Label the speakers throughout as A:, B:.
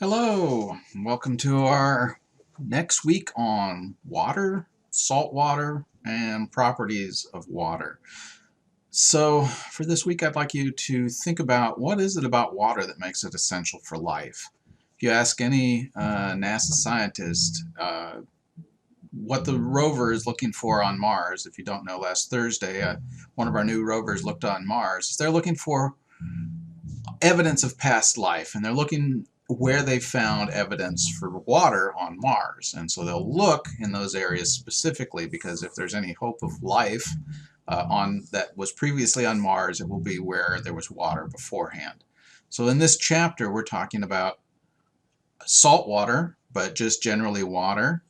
A: Hello, and welcome to our next week on water, salt water, and properties of water. So for this week, I'd like you to think about what is it about water that makes it essential for life. If you ask any NASA scientist what the rover is looking for on Mars, if you don't know, last Thursday, one of our new rovers looked on Mars. They're looking for evidence of past life, and they're looking where they found evidence for water on Mars. And so they'll look in those areas specifically because if there's any hope of life that was previously on Mars, it will be where there was water beforehand. So in this chapter, we're talking about salt water, but just generally water.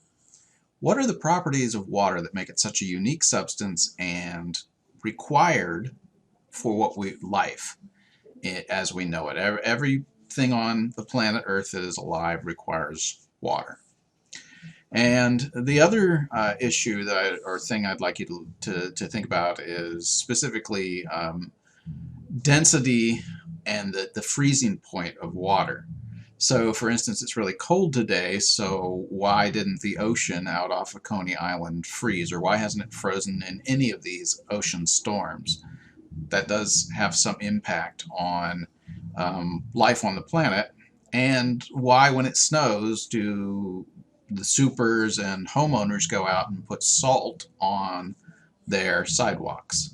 A: What are the properties of water that make it such a unique substance and required for life as we know it? Everything on the planet Earth that is alive requires water. And the other issue or thing I'd like you to think about is specifically density and the freezing point of water. So for instance, it's really cold today, so why didn't the ocean out off of Coney Island freeze, or why hasn't it frozen in any of these ocean storms? That does have some impact on life on the planet. And why, when it snows, do the supers and homeowners go out and put salt on their sidewalks?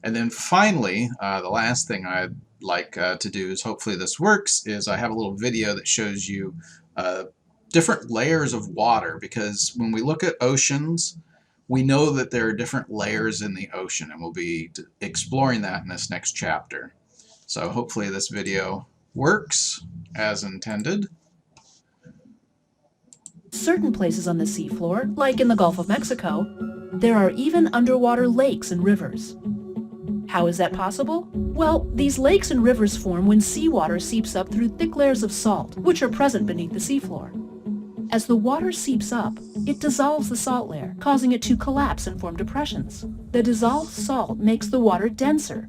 A: And then finally, the last thing I'd like to do is, hopefully this works, is I have a little video that shows you different layers of water, because when we look at oceans, we know that there are different layers in the ocean, and we'll be exploring that in this next chapter. So hopefully this video works as intended.
B: Certain places on the seafloor, like in the Gulf of Mexico, there are even underwater lakes and rivers. How is that possible? Well, these lakes and rivers form when seawater seeps up through thick layers of salt, which are present beneath the seafloor. As the water seeps up, it dissolves the salt layer, causing it to collapse and form depressions. The dissolved salt makes the water denser,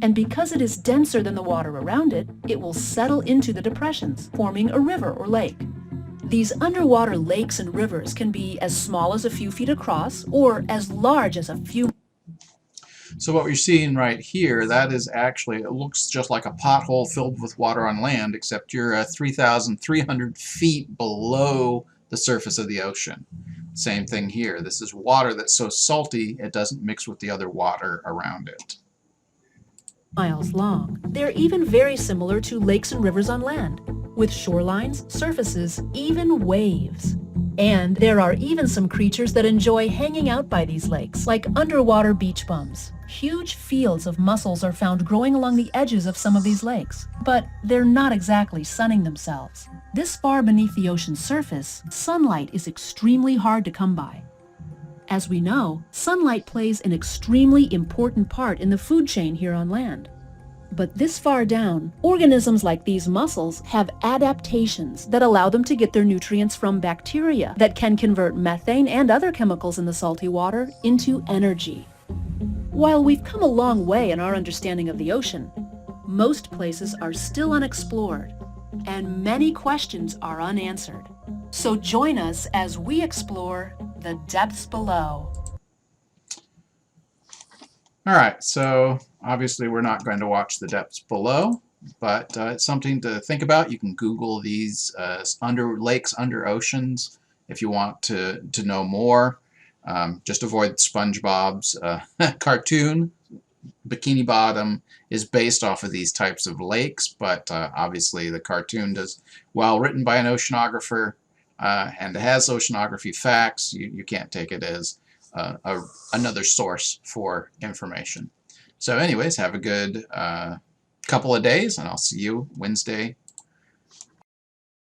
B: and because it is denser than the water around it, it will settle into the depressions, forming a river or lake. These underwater lakes and rivers can be as small as a few feet across or as large as a few.
A: So what we're seeing right here, that is actually, it looks just like a pothole filled with water on land, except you're 3,300 feet below the surface of the ocean. Same thing here. This is water that's so salty it doesn't mix with the other water around it.
B: Miles long. They're even very similar to lakes and rivers on land, with shorelines, surfaces, even waves. And there are even some creatures that enjoy hanging out by these lakes, like underwater beach bums. Huge fields of mussels are found growing along the edges of some of these lakes, but they're not exactly sunning themselves. This far beneath the ocean's surface, sunlight is extremely hard to come by. As we know, sunlight plays an extremely important part in the food chain here on land. But this far down, organisms like these mussels have adaptations that allow them to get their nutrients from bacteria that can convert methane and other chemicals in the salty water into energy. While we've come a long way in our understanding of the ocean, most places are still unexplored, and many questions are unanswered. So join us as we explore the depths below.
A: All right, so obviously we're not going to watch the depths below, but it's something to think about. You can Google these under lakes, under oceans, if you want to know more. Just avoid SpongeBob's cartoon. Bikini Bottom is based off of these types of lakes, but obviously the cartoon does, well, written by an oceanographer, and it has oceanography facts. You can't take it as another source for information. So anyways, have a good couple of days, and I'll see you Wednesday